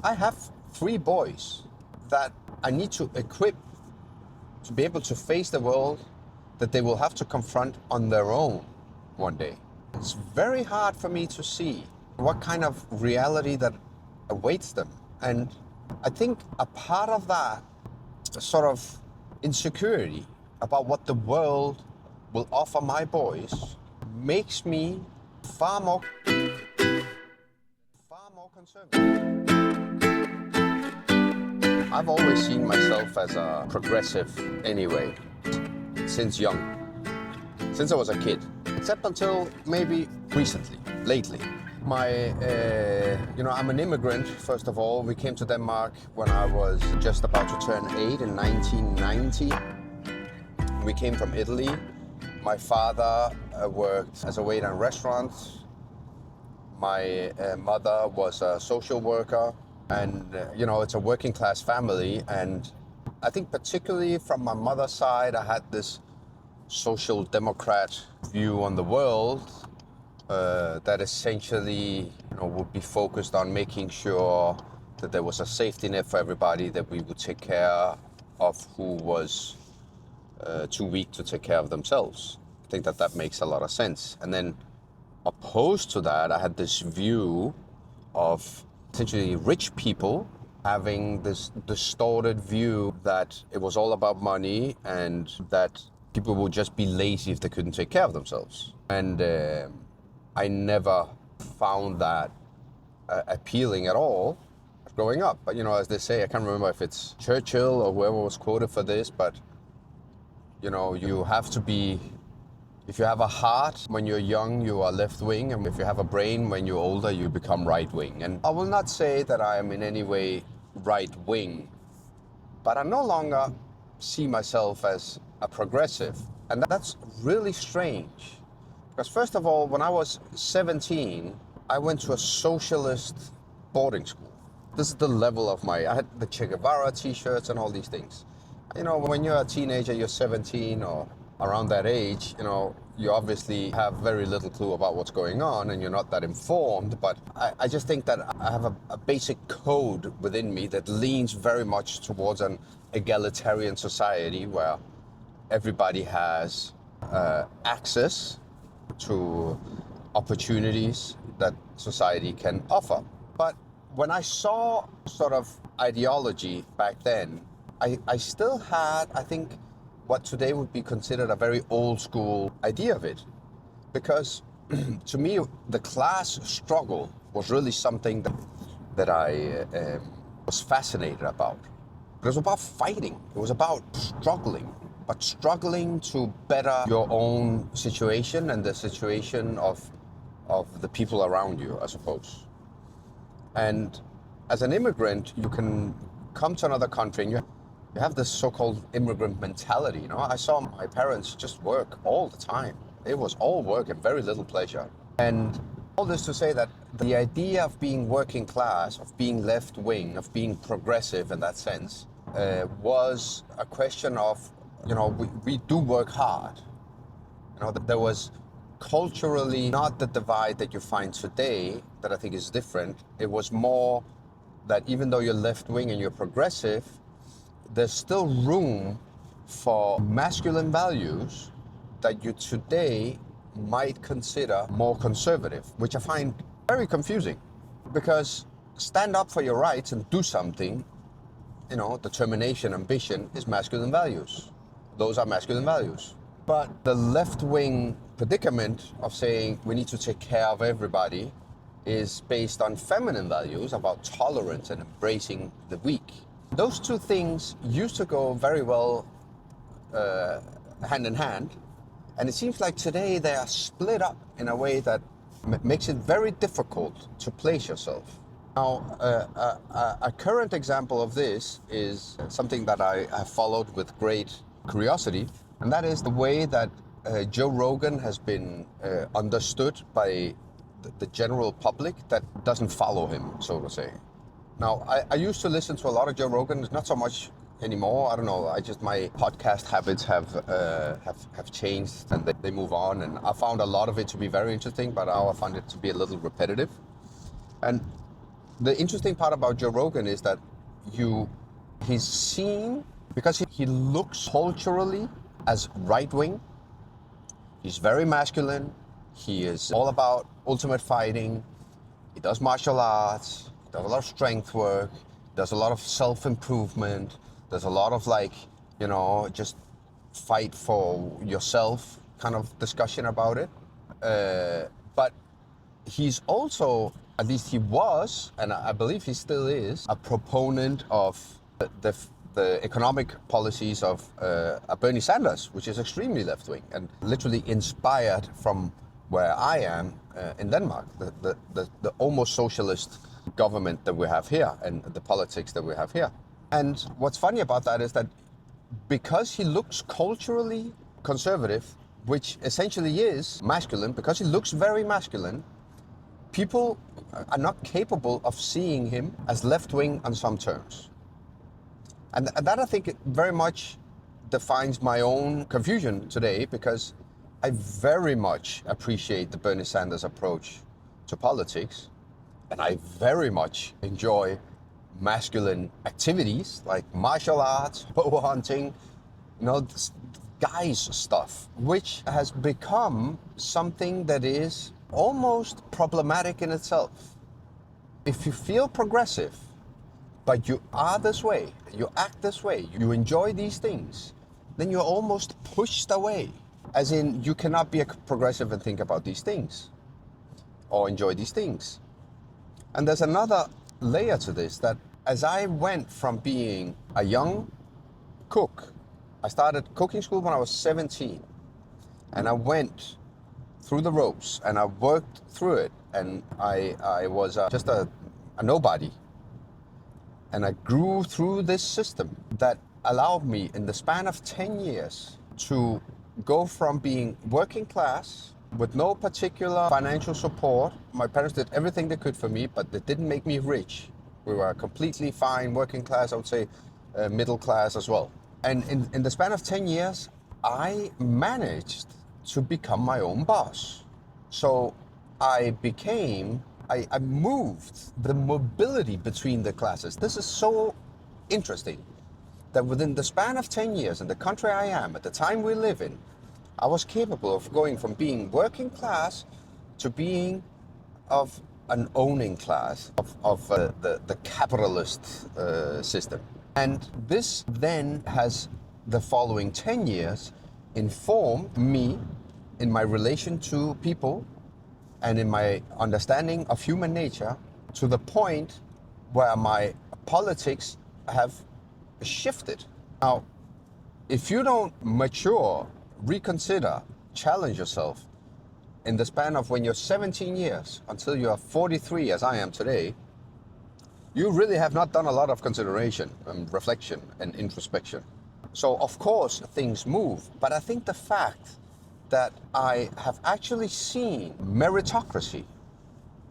I have 3 boys that I need to equip to be able to face the world that they will have to confront on their own one day. It's very hard for me to see what kind of reality that awaits them. And I think a part of that sort of insecurity about what the world will offer my boys makes me far more conservative. I've always seen myself as a progressive anyway, since young, since I was a kid, except until maybe recently, lately. I'm an immigrant, first of all. We came to Denmark when I was just about to turn 8 in 1990. We came from Italy. My father worked as a waiter in restaurants. My mother was a social worker. And, it's a working class family. And I think particularly from my mother's side, I had this social democrat view on the world that essentially, would be focused on making sure that there was a safety net for everybody, that we would take care of who was too weak to take care of themselves. I think that makes a lot of sense. And then opposed to that, I had this view of essentially rich people having this distorted view that it was all about money and that people would just be lazy if they couldn't take care of themselves. And I never found that appealing at all growing up. But, as they say, I can't remember if it's Churchill or whoever was quoted for this, but, you have to be, if you have a heart when you're young, you are left-wing, and if you have a brain when you're older, you become right-wing. And I will not say that I am in any way right-wing, but I no longer see myself as a progressive. And that's really strange. Because first of all, when I was 17, I went to a socialist boarding school. This is the level of I had the Che Guevara t-shirts and all these things. When you're a teenager, you're 17 or around that age, you obviously have very little clue about what's going on and you're not that informed. But I just think that I have a basic code within me that leans very much towards an egalitarian society where everybody has access to opportunities that society can offer. But when I saw sort of ideology back then, I still had, I think, what today would be considered a very old school idea of it. Because to me, the class struggle was really something that I was fascinated about. It was about fighting. It was about struggling, but struggling to better your own situation and the situation of the people around you, I suppose. And as an immigrant, you can come to another country and you have this so-called immigrant mentality. I saw my parents just work all the time. It was all work and very little pleasure. And all this to say that the idea of being working class, of being left-wing, of being progressive in that sense, was a question of, we do work hard. That there was culturally not the divide that you find today that I think is different. It was more that even though you're left-wing and you're progressive, there's still room for masculine values that you today might consider more conservative, which I find very confusing. Because stand up for your rights and do something, determination, ambition is masculine values. Those are masculine values. But the left-wing predicament of saying we need to take care of everybody is based on feminine values about tolerance and embracing the weak. Those two things used to go very well hand in hand, and it seems like today they are split up in a way that makes it very difficult to place yourself. Now, a current example of this is something that I have followed with great curiosity, and that is the way that Joe Rogan has been understood by the general public that doesn't follow him, so to say. Now, I used to listen to a lot of Joe Rogan, not so much anymore. I don't know. My podcast habits have changed and they move on. And I found a lot of it to be very interesting, but now I found it to be a little repetitive. And The interesting part about Joe Rogan is that he's seen, because he looks culturally as right-wing. He's very masculine. He is all about ultimate fighting. He does martial arts. He does a lot of strength work. He does a lot of self-improvement. There's a lot of just fight for yourself kind of discussion about it. But he's also, at least he was, and I believe he still is, a proponent of the economic policies of Bernie Sanders, which is extremely left-wing and literally inspired from where I am in Denmark, the almost socialist government that we have here and the politics that we have here. And what's funny about that is that because he looks culturally conservative, which essentially is masculine, because he looks very masculine, people are not capable of seeing him as left-wing on some terms. And that, I think, very much defines my own confusion today, because I very much appreciate the Bernie Sanders approach to politics, and I very much enjoy masculine activities like martial arts, bow hunting, guys stuff, which has become something that is almost problematic in itself. If you feel progressive, but you are this way, you act this way, you enjoy these things, then you're almost pushed away. As in, you cannot be a progressive and think about these things or enjoy these things. And there's another layer to this, that as I went from being a young cook, I started cooking school when I was 17, and I went through the ropes and I worked through it, and I was just a nobody. And I grew through this system that allowed me in the span of 10 years to go from being working class with no particular financial support. My parents did everything they could for me, but they didn't make me rich. We were completely fine working class, I would say middle class as well. And in the span of 10 years, I managed to become my own boss. So I moved the mobility between the classes. This is so interesting that within the span of 10 years in the country I am, at the time we live in, I was capable of going from being working class to being of an owning class of the capitalist system. And this then has, the following 10 years, informed me in my relation to people and in my understanding of human nature, to the point where my politics have shifted. Now, if you don't mature, reconsider, challenge yourself in the span of when you're 17 years until you're 43, as I am today, you really have not done a lot of consideration and reflection and introspection. So of course things move, but I think the fact that I have actually seen meritocracy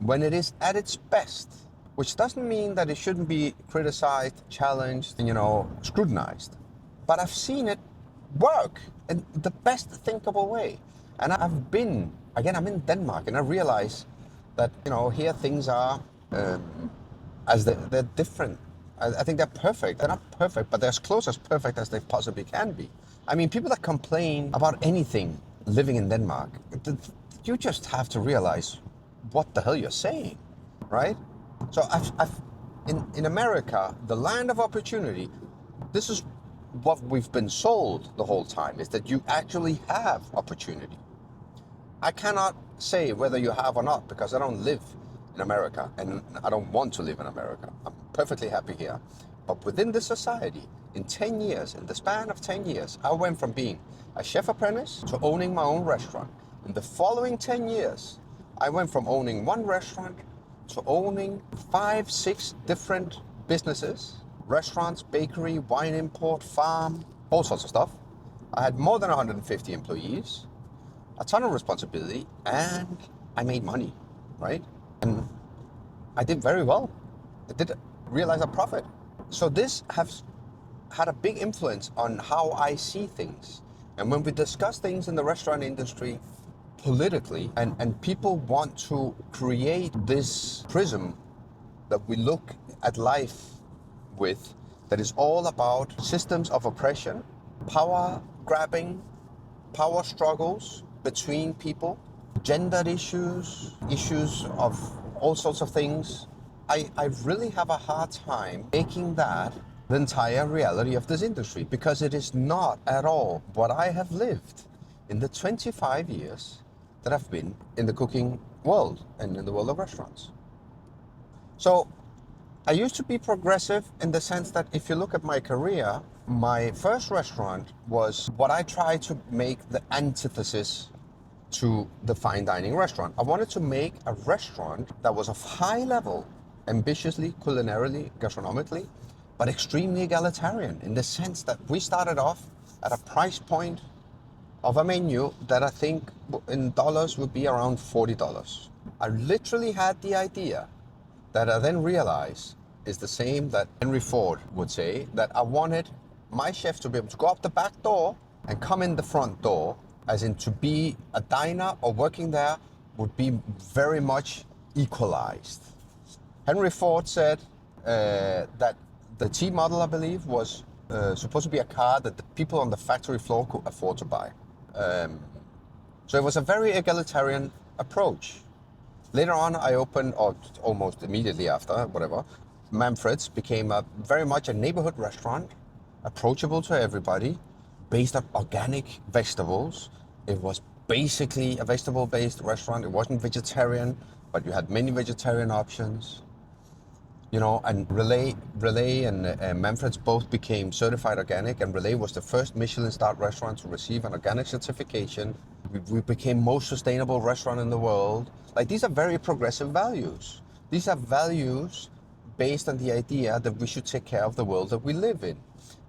when it is at its best, which doesn't mean that it shouldn't be criticized, challenged, scrutinized, but I've seen it work in the best thinkable way. And I'm in Denmark, and I realize that, here things are they're different. I think they're perfect. They're not perfect, but they're as close as perfect as they possibly can be. I mean, people that complain about anything living in Denmark, you just have to realize what the hell you're saying, right? So in America, the land of opportunity, this is what we've been sold the whole time, is that you actually have opportunity. I cannot say whether you have or not, because I don't live in America and I don't want to live in America. I'm perfectly happy here. But within this society, in 10 years, in the span of 10 years, I went from being a chef apprentice to owning my own restaurant. In the following 10 years, I went from owning one restaurant to owning 5, 6 different businesses, restaurants, bakery, wine import, farm, all sorts of stuff. I had more than 150 employees, a ton of responsibility, and I made money, right? And I did very well. I did realize a profit. So this has had a big influence on how I see things. And when we discuss things in the restaurant industry politically, and people want to create this prism that we look at life with that is all about systems of oppression, power grabbing, power struggles between people, gendered issues, issues of all sorts of things. I really have a hard time making that the entire reality of this industry, because it is not at all what I have lived in the 25 years that I've been in the cooking world and in the world of restaurants. So I used to be progressive in the sense that if you look at my career, my first restaurant was what I tried to make the antithesis to the fine dining restaurant. I wanted to make a restaurant that was of high level, ambitiously, culinarily, gastronomically, but extremely egalitarian in the sense that we started off at a price point of a menu that I think in dollars would be around $40. I literally had the idea that I then realized is the same that Henry Ford would say, that I wanted my chef to be able to go up the back door and come in the front door, as in to be a diner or working there would be very much equalized. Henry Ford said that the T model, I believe, was supposed to be a car that the people on the factory floor could afford to buy. So it was a very egalitarian approach. Later on, I opened, or almost immediately after, whatever, Manfreds became very much a neighborhood restaurant, approachable to everybody, based on organic vegetables. It was basically a vegetable-based restaurant. It wasn't vegetarian, but you had many vegetarian options. You know, and Relæ and Manfreds both became certified organic, and Relæ was the first Michelin-starred restaurant to receive an organic certification. We became most sustainable restaurant in the world. Like, these are very progressive values. These are values based on the idea that we should take care of the world that we live in,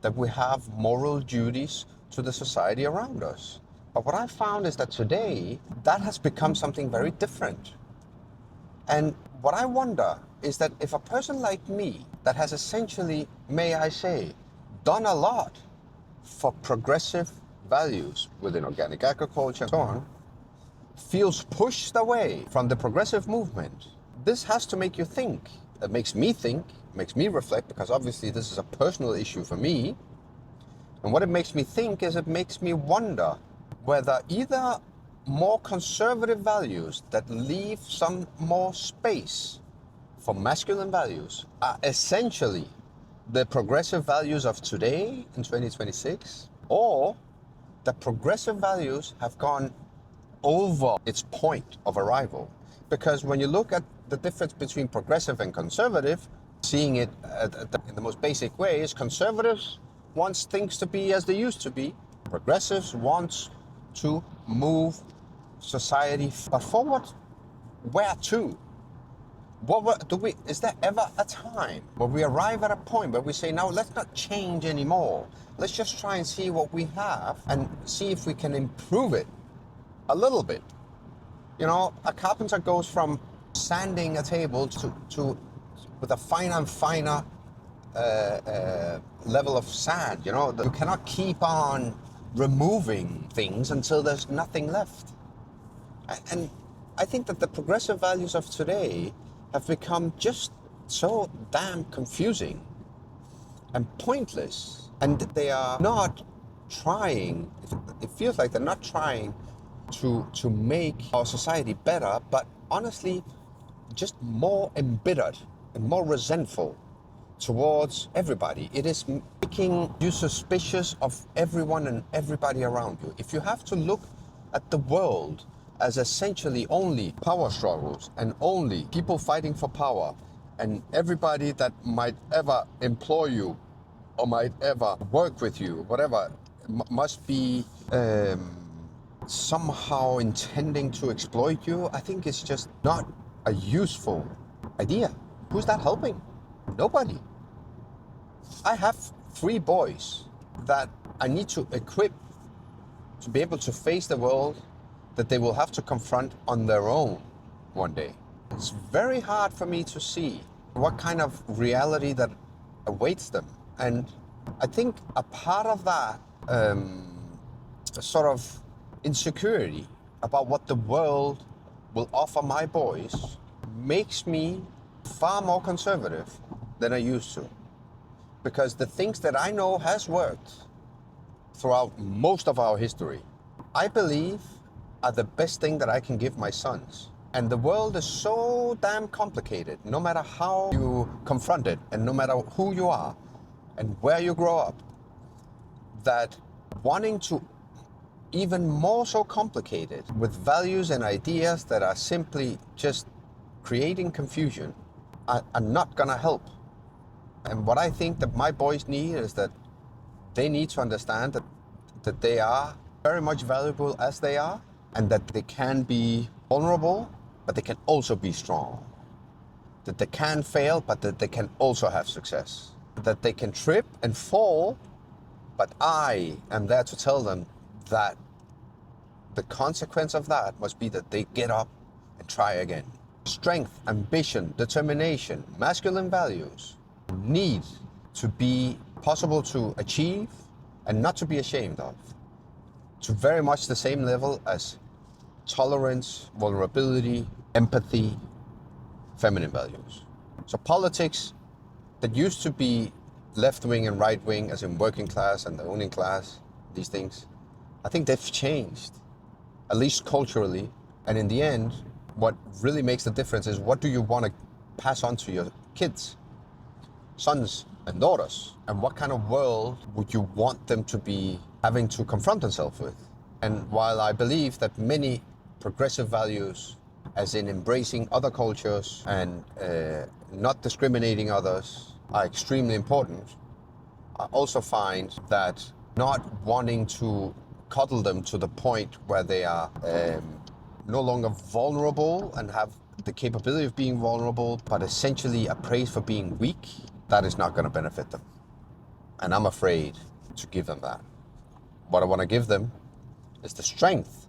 that we have moral duties to the society around us. But what I found is that today, that has become something very different. And what I wonder is that if a person like me, that has essentially, may I say, done a lot for progressive values within organic agriculture and so on, feels pushed away from the progressive movement, this has to make you think. It makes me think, makes me reflect, because obviously this is a personal issue for me. And what it makes me think is it makes me wonder whether either more conservative values that leave some more space for masculine values are essentially the progressive values of today in 2026, or the progressive values have gone over its point of arrival. Because when you look at the difference between progressive and conservative, seeing it in the most basic way is conservatives want things to be as they used to be. Progressives want to move society forward. Where to? Is there ever a time where we arrive at a point where we say, now let's not change anymore. Let's just try and see what we have and see if we can improve it a little bit. You know, a carpenter goes from sanding a table to with a finer and finer level of sand. You know, you cannot keep on removing things until there's nothing left. And I think that the progressive values of today have become just so damn confusing and pointless. And they are not trying, it feels like they're not trying to make our society better, but honestly, just more embittered and more resentful towards everybody. It is making you suspicious of everyone and everybody around you. If you have to look at the world as essentially only power struggles and only people fighting for power, and everybody that might ever employ you or might ever work with you, whatever, must be somehow intending to exploit you, I think it's just not a useful idea. Who's that helping? Nobody. I have 3 boys that I need to equip to be able to face the world that they will have to confront on their own one day. It's very hard for me to see what kind of reality that awaits them. And I think a part of that sort of insecurity about what the world will offer my boys makes me far more conservative than I used to. Because the things that I know has worked throughout most of our history, I believe are the best thing that I can give my sons. And the world is so damn complicated, no matter how you confront it, and no matter who you are, and where you grow up, that wanting to even more so complicated with values and ideas that are simply just creating confusion are not gonna help. And what I think that my boys need is that they need to understand that they are very much valuable as they are, and that they can be vulnerable, but they can also be strong. That they can fail, but that they can also have success. That they can trip and fall, but I am there to tell them that the consequence of that must be that they get up and try again. Strength, ambition, determination, masculine values need to be possible to achieve and not to be ashamed of. To very much the same level as tolerance, vulnerability, empathy, feminine values. So politics that used to be left-wing and right-wing, as in working class and the owning class, these things, I think they've changed, at least culturally. And in the end, what really makes the difference is what do you want to pass on to your kids, sons and daughters, and what kind of world would you want them to be having to confront themselves with. And while I believe that many progressive values, as in embracing other cultures and not discriminating others, are extremely important, I also find that not wanting to coddle them to the point where they are no longer vulnerable and have the capability of being vulnerable, but essentially appraised for being weak, that is not going to benefit them. And I'm afraid to give them that. What I want to give them is the strength